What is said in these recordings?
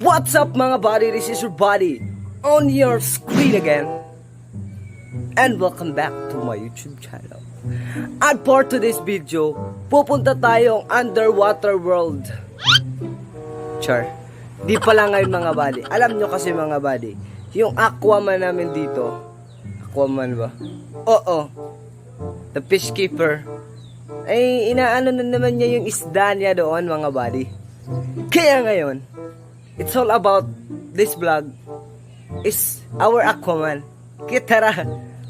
What's up mga buddy, this is your buddy on your screen again. And welcome back to my YouTube channel. At for today's video, pupunta tayong underwater world. Char, di pala ngayon mga buddy. Alam nyo kasi mga buddy, yung Aquaman namin dito. Aquaman ba? Oo, the fishkeeper. Ay inaano na naman niya yung isda niya doon mga buddy. Kaya ngayon, it's all about this vlog is our Aquaman. Kaya tara,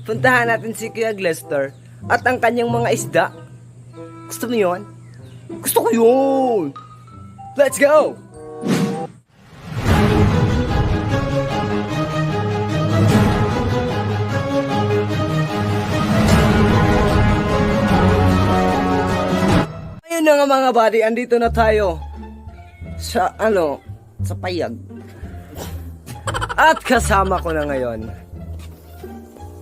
puntahan natin si Kuya Glester at ang kanyang mga isda. Gusto mo yun? Gusto ko yun! Let's go! Ayun na nga mga buddy, andito na tayo sa sa payag. At kasama ko na ngayon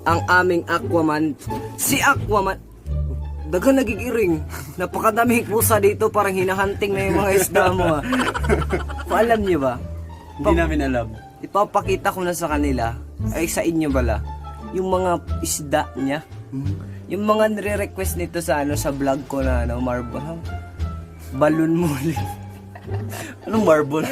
ang aming Aquaman, si Aquaman. Dagang nagigiring. Napakadaming pusa dito, parang hinahunting na yung mga isda mo. Alam niyo ba? Hindi namin alam. Ipapakita ko na sa kanila, ay sa inyo bala, yung mga isda niya. Yung mga nire-request nito sa sa vlog ko na marble. Balon muli. Anong marble?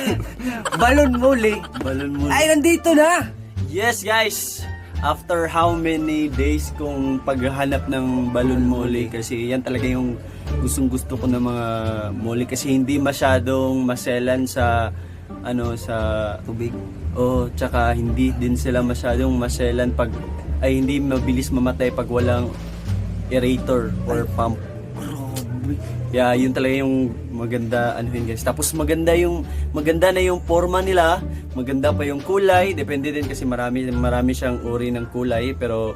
Balon muli. Balon muli. Ay, nandito na! Yes guys! After how many days kong paghahanap ng balon muli, kasi yan talaga yung gustong gusto ko ng mga muli, kasi hindi masyadong maselan sa sa Tubig. tsaka hindi din sila masyadong maselan pag hindi mabilis mamatay pag walang aerator or pump. Yeah, yun talaga yung maganda guys. Tapos maganda na yung forma nila, maganda pa yung kulay, depende din kasi marami siyang uri ng kulay, pero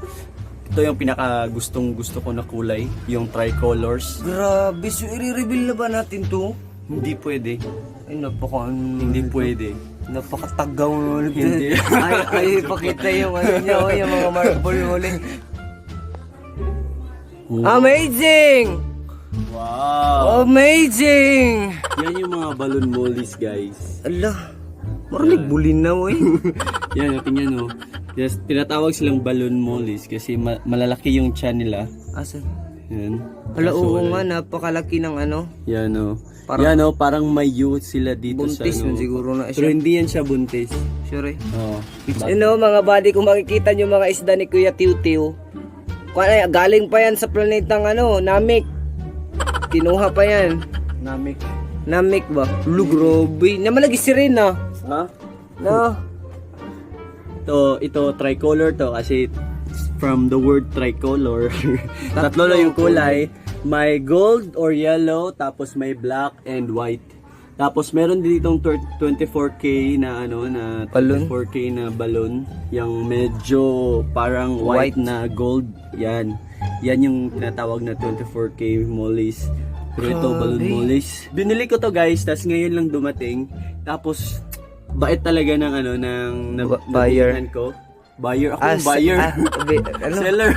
ito yung pinaka gusto ko na kulay, yung tricolors. Grabe, so i-reveal na ba natin to? Hindi pwede. Ay, Hindi pwede. Napakatagaw mo ulit. Hindi. ay, ipakita yung niya, yung mga marble ulit. Amazing! Wow! Amazing! Yan yung mga balon mollies guys. Ala, marinig bulin na mo eh. Yan, tingnan mo. Yes, tinatawag silang balon mollies kasi malalaki yung tiyan nila. Asan? Yan. Ala, Kaso oo wala. nga, napakalaki ng Yan o. Parang- Parang may youth sila dito buntis sa yun siguro na Pero siya. hindi yan siya buntis. Sure eh. Oo. Mga buddy, kung makikita nyo mga isda ni Kuya Tiw-Tiw, galing pa yan sa planetang Namek. Kinuha pa yan. Namik. Namek ba? Lu, grabe. Namalagi si Rin Ha? No. Ito tricolor to kasi from the word tricolor. Tatlo lang yung kulay. May gold or yellow, tapos may black and white. Tapos meron din ditong 24K na Balloon? 24K na balloon, yung medyo parang white na gold. Yan yung tinatawag na 24K mollies. Pero ito balloon mollies. Binili ko to guys, tas ngayon lang dumating. Tapos bait talaga ng Buyer. nabilihan ko. Buyer ako, yung buyer. Seller.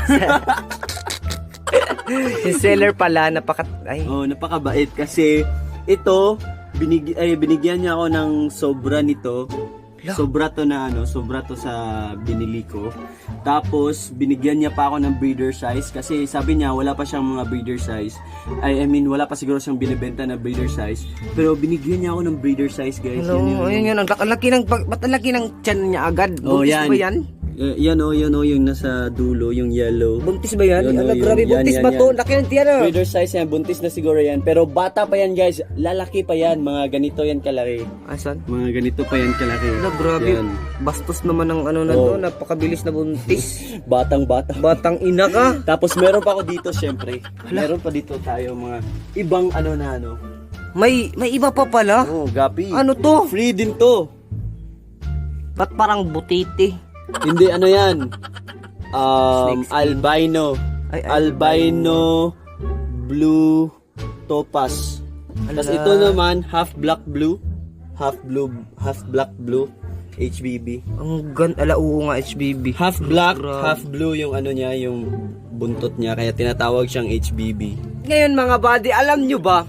Yung seller pala, Napakabait kasi ito binigyan niya ako ng sobra nito. Sobra to sa binili ko. Tapos binigyan niya pa ako ng breeder size kasi sabi niya wala pa siyang mga breeder size. I mean wala pa siguro siyang binibenta na breeder size. Pero binigyan niya ako ng breeder size guys. Hello, ayun ang laki ng tiyan niya agad. Buntis yan. ba yan? Yan yung nasa dulo, yung yellow. Buntis ba yan? Yun, Grabe, yan, buntis yan, ba yan. to? Laki ng tiyan Breeder size yan, buntis na siguro yan. Pero bata pa yan guys, lalaki pa yan. Mga ganito yan kalaki. Asan? Mga ganito pa yan kalaki. Grabe. Yan. Bastos naman ng to, napakabilis na buntis. Batang bata. Batang ina ka. Tapos meron pa ako dito syempre. Meron pa dito tayo mga ibang May iba pa pala. gapi. Ano to? Free din to. Ba't parang butiti? Hindi yan. Snake skin. Albino. Ay, Albino blue topaz. Tapos ito naman half black blue, half black blue HBB. Ang oo nga, HBB. Half black, Grabe. half blue yung niya, yung buntot niya, kaya tinatawag siyang HBB. Ngayon mga buddy, alam nyo ba?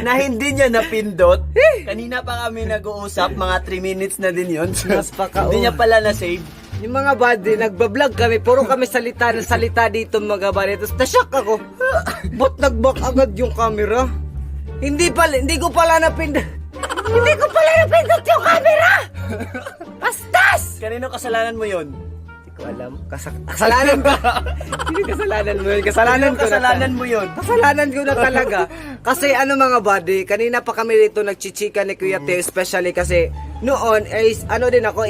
na hindi niya napindot. Kanina pa kami nag-uusap, mga 3 minutes na din yun. Mas paka- Hindi niya pala na-save. Yung mga buddy, nagbablog kami, puro kami salita ng salita dito mga buddy. Tapos na-shock ako. Ba't nag-back agad yung camera? Hindi ko pala napindot. Hindi ko pala napindot yung camera! Bastas! Kanino kasalanan mo yun? Hindi ko alam. Kasalanan ko. Hindi kasalanan mo yun. Kasalanan ko na Kasalanan mo yun. Kasalanan ko na talaga. Kasi ano mga buddy, kanina pa kami dito nagchichika ni Kuya Teo, especially kasi noon is ano din ako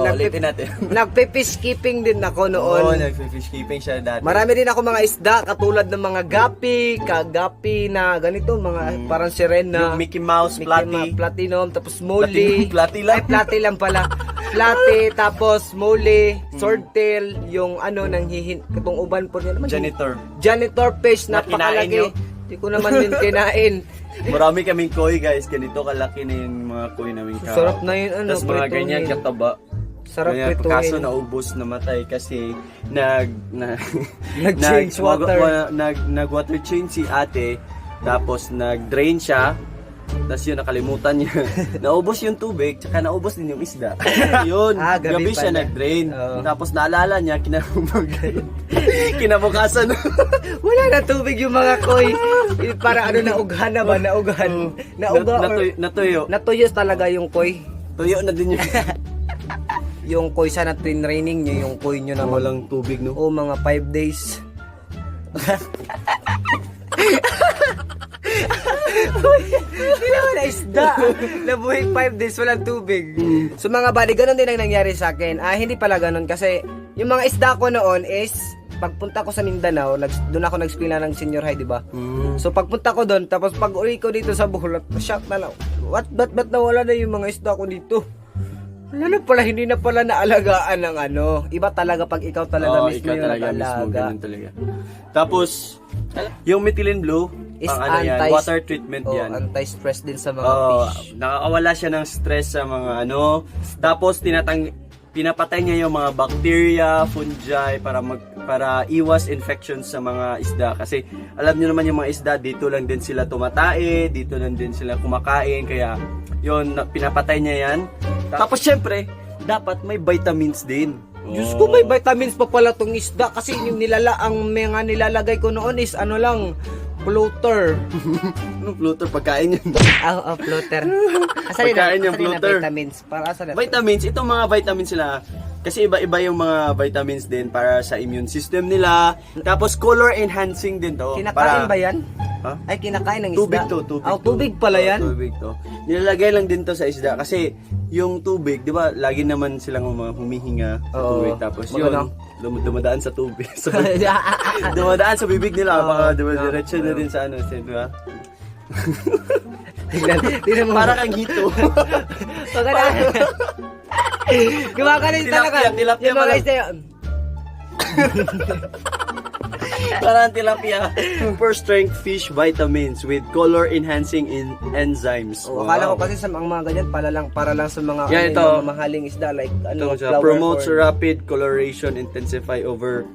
ulitin natin. nagpe-fishkeeping din ako noon. Oo, nag-fishkeeping siya dati. Marami din ako mga isda katulad ng mga gapi, kagapi na ganito, mga parang sirena, Yung Mickey Mouse, Platy. platinum, tapos mole. Platy lang. Ay, platy lang pala. Platy, tapos mole, swordtail, yung ano, nang katong uban po niya naman. Janitor fish, Na kinain napakalaki. nyo? Hindi ko naman din kinain. Marami kaming koi guys, ganito kalaki na yung mga koi namin ka. Sarap na yun, ano, Tapos mga prituhin. ganyan kataba. Sarap Kaya prituhin. kaso naubos, namatay kasi Nag-change water. nag-water change si ate, tapos nag-drain siya, tapos yun, nakalimutan niya. Naubos yung tubig, tsaka naubos din yung isda. Yun, gabi siya pala. nag-drain. Oo. Tapos naalala niya, kinabukasan. Wala na tubig yung mga koi. Para ano, naughan na ba? Naughan. Natuyo. Natuyo talaga yung koi. Tuyo na din yun. Yung koi sana training nyo, yung koi nyo na Walang tubig, no? o mga 5 days. Hindi naman na isda. Nabuhay 5 days, walang tubig. So mga buddy, ganun din ang nangyari sa akin. Hindi pala ganun kasi yung mga isda ko noon is pagpunta ko sa Mindanao, doon ako nag-eskwela ng senior high, di ba? So pagpunta ko doon, tapos pag uli ko dito sa Bohol, shock na lang. Ba't nawala na yung mga isda ko dito? Wala na pala, hindi na pala naalagaan ng ano. Iba talaga pag ikaw talaga mismo ikaw yung talaga mismo, nag-alaga. ganun talaga. Tapos, yung methylene blue, Is pang ano yan, water treatment Oh, yan. anti-stress din sa mga Oo, fish. nakakawala siya ng stress sa mga ano. Tapos pinapatay niya yung mga bacteria, fungi para iwas infections sa mga isda kasi alam niyo naman yung mga isda dito lang din sila tumatae, dito lang din sila kumakain kaya yun pinapatay niya yan. Tapos syempre, dapat may vitamins din. Diyos ko, may vitamins pa pala tong isda kasi yung ang mga nilalagay ko noon is ano lang, floater. Anong floater? Pagkain yun. Floater. Pagkain yung floater. Vitamins. Para sa Vitamins, itong mga vitamins sila, kasi iba-iba yung mga vitamins din para sa immune system nila. Tapos color enhancing din to. Kinakain ba yan? Ha? Ay, kinakain ng Tubig isda? to, tubig. Tubig pala yan? Tubig to. Nilalagay lang din to sa isda kasi yung tubig, 'di ba? Lagi naman silang humihinga sa Oo. tubig tapos Magano? yun dumadaan sa tubig. Dumadaan sa bibig nila, baka dumiretso na din sa ano, di ba? Tingnan mo. Para kang hito. Gumagaling talaga. Tilapia Yung mga pala. isda yun. Parang tilapia. For strength fish vitamins with color enhancing enzymes. Akala ko kasi sa mga ganyan para lang sa mga Yan, ito. yung mamahaling isda like ano, Ito siya, flower promotes corn. rapid coloration, intensify overall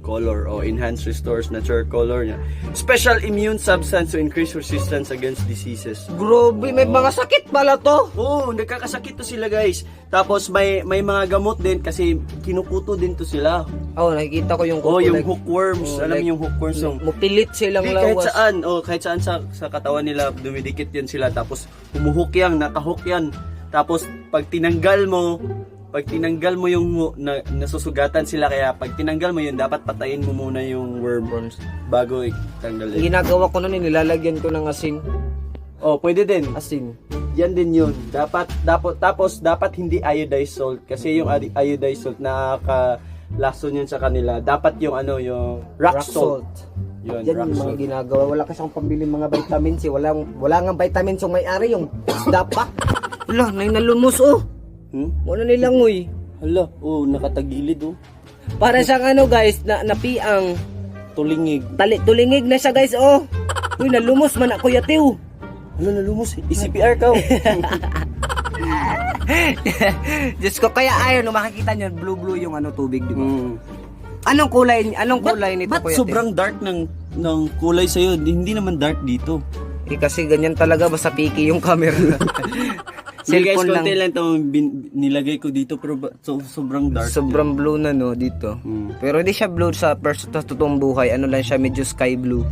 color o enhance restores natural color niya. Special immune substance to increase resistance against diseases. Grabe, may mga sakit pala to. Oo, nagkakasakit to sila guys. Tapos may mga gamot din kasi kinukuto din to sila. Nakikita ko yung Oh, yung like, hookworms. Alam like, mo yung hookworms yung mupilit silang Di, kahit lawas. saan, kahit saan sa katawan nila dumidikit yan sila tapos humuhook yan, nakahook yan. Tapos pag tinanggal mo yung nasusugatan sila kaya pag tinanggal mo yun dapat patayin mo muna yung worms bago itanggal Yung yun. ginagawa ko nun, nilalagyan ko ng asin. Oh, pwede din. Asin. Yan din yun. Dapat hindi iodized salt kasi yung iodized salt nakakalason yun sa kanila. Dapat yung yung rock salt. Yun, Yan rock yung mga salt. ginagawa. Wala kasi akong pambili mga vitamins eh. Wala nga vitamins yung may-ari, yung isda pa. Wala, nalumos oh. Wala nilangoy. Hala, nakatagilid oh. Para siyang guys, napiang. Tulingig. Tulingig na siya guys oh. Uy, nalumos man ako yatew. Ano nalumos? I-CPR ka. Diyos ko, kaya ayaw, makikita nyo, blue yung tubig, di ba? Anong kulay nito, Ba't Kuya Teo? sobrang dark ng kulay sa'yo? Hindi naman dark dito. kasi ganyan talaga, basta piki yung camera. Hindi guys, Cellphone konti lang itong nilagay ko dito pero sobrang dark. Sobrang blue na no dito. Pero hindi siya blue sa totoong buhay. Ano lang siya, medyo sky blue.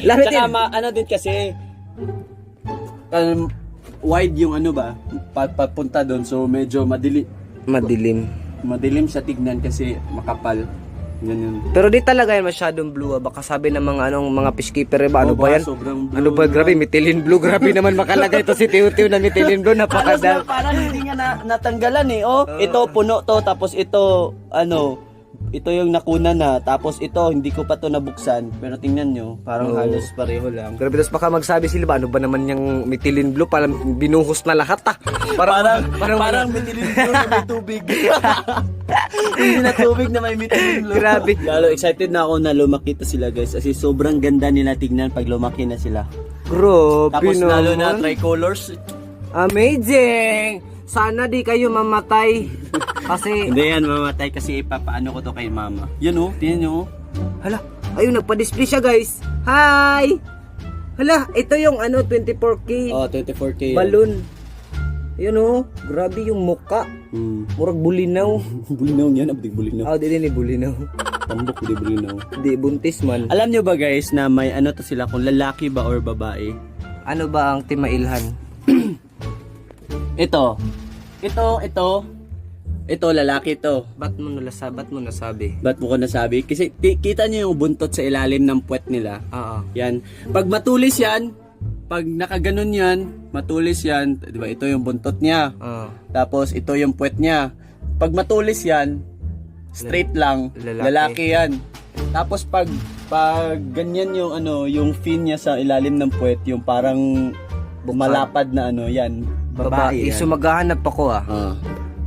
Lamit Tsaka din. ano din kasi wide yung ano ba, papunta doon, so medyo madilim siya tignan kasi makapal. Ganyan. Pero di talaga yan masyadong blue. Baka sabi ng mga peacekeeper ba, ano Oo, ba yan? sobrang blue Ano ba, grabe, methylene blue. Grabe naman makalagay to si Tiw-Tiw na methylene blue. Napakadal. Parang hindi nga natanggalan eh. Oh, ito puno to, tapos ito ito yung nakuna na, tapos ito hindi ko pa to nabuksan, pero tingnan nyo, parang halos pareho lang. Grabe, tapos baka magsabi sila ba, ano ba naman yung methylene blue? Parang binuhos na lahat Parang methylene blue na may tubig. Hindi na tubig na may methylene blue. Grabe. Lalo excited na ako na lumaki to sila guys, kasi sobrang ganda nila tignan pag lumaki na sila. Grabe Tapos naman. lalo na tricolors. Amazing! Sana di kayo mamatay. Kasi, Hindi yan mamatay kasi ipapaano ko to kay mama. Yun oh, tingnan nyo oh. hala, ayun, nagpa-display siya guys. Hi! Hala, ito yung 24K Oh, 24K. balloon. Yun oh, grabe yung muka. Murag bulinaw. Bulinaw yan, abdig bulinaw. Di din ni bulinaw. Tambok di bulinaw. Di, buntis man. Alam nyo ba guys na may ano to sila kung lalaki ba or babae? Ano ba ang timailhan? Ito lalaki to. Ba't mo nasabi? Ba't mo ko nasabi? Kasi kita nyo yung buntot sa ilalim ng puwet nila. Oo. Yan. Pag matulis yan, pag nakaganon yan, matulis yan, di ba? Ito yung buntot niya. Oo. Tapos ito yung puwet niya. Pag matulis yan, straight lang, lalaki yan. Tapos pag ganyan yung yung fin niya sa ilalim ng puwet, yung parang malapad na yan, Babae. yan. So maghahanap ako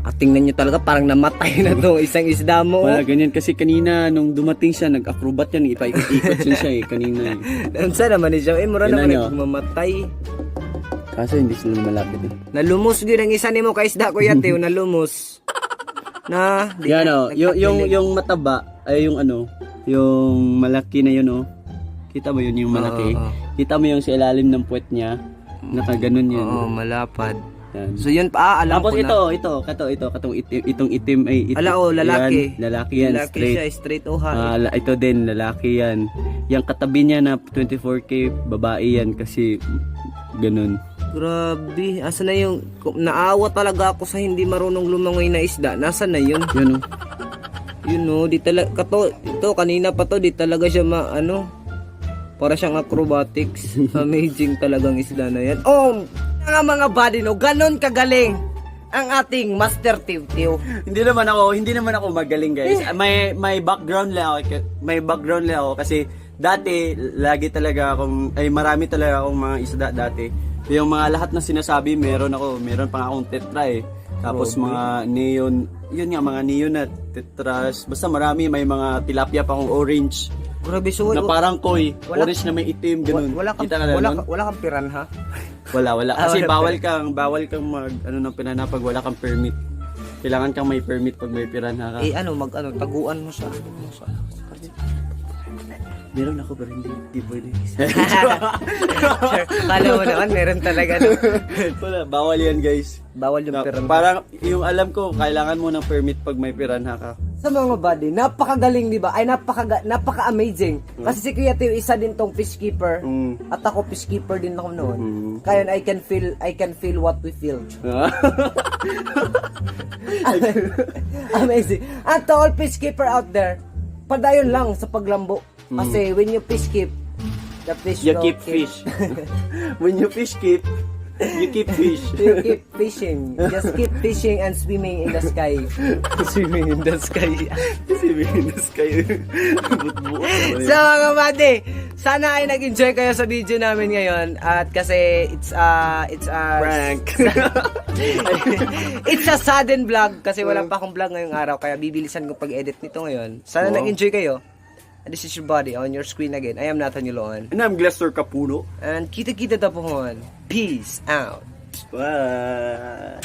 At tingnan nyo talaga, parang namatay na tong isang isda mo. Wala ganyan kasi kanina nung dumating siya, nag-acrobat yan, ipaikot-ikot yan siya kanina Saan naman siya? Mura Yun naman na, mamatay. Kaso hindi sila malapit eh. Nalumos yun ang isa ni mo ka isda ko yate, nalumos. Yan yung mataba, ay yung yung malaki na yun Kita mo yun yung malaki? Kita mo yung sa ilalim ng puwet niya? Nakaganon yan. Oo, malapad. Yan. So yun alam Tapos ko na. itong itim ay Lalaki. Yan, lalaki yan, Lalaki straight. siya, straight Ito din, lalaki yan. Yung katabi niya na 24K, babae yan kasi ganun. Grabe, asa na yung naawa talaga ako sa hindi marunong lumangoy na isda. Nasa na yun? Yun Yun di talaga ito kanina pa to, di talaga siya para siyang acrobatics. Amazing talagang isda na yan. Mga buddy ganon kagaling ang ating Master Tiw-Tiw. Hindi naman ako magaling guys. May background lang ako kasi dati marami talaga akong mga isda dati. Yung mga lahat na sinasabi meron pa akong tetra eh. Tapos mga neon, yun nga mga neon at tetras. Basta marami, may mga tilapia pa akong orange. Grabe, so Na parang koi, orange na may itim ganun. wala kang piranha. Wala. Kasi bawal kang mag ng piranha pag wala kang permit. Kailangan kang may permit pag may piranha ka. Taguan mo sa Meron ako pero hindi pwede. Kala mo naman, meron talaga. Wala, bawal yan guys. Bawal yung piranha. Parang yung alam ko, kailangan mo ng permit pag may piranha ka. Sa mga buddy, napakagaling, di ba? Ay, napaka-amazing. Kasi si Kuya Teo, isa din tong fishkeeper. At ako, fishkeeper din ako noon. Kaya I can feel what we feel. Amazing. And to all fishkeeper out there, padayon lang sa paglambo. Kasi when you fish keep, the fish You will keep fish. When you fish keep, you keep fish. You keep fishing. Just keep fishing and swimming in the sky. Swimming in the sky. Swimming in the sky. So mga buddy, sana ay nag-enjoy kayo sa video namin ngayon. At kasi it's a Prank. it's a sudden vlog kasi wala pa akong vlog ngayong araw kaya bibilisan ko pag-edit nito ngayon. Sana nag-enjoy kayo. And this is your body on your screen again. I am Nathaniel Loan. And I'm Glester Capuno. And kita-kita tapuhon. Peace out. Bye.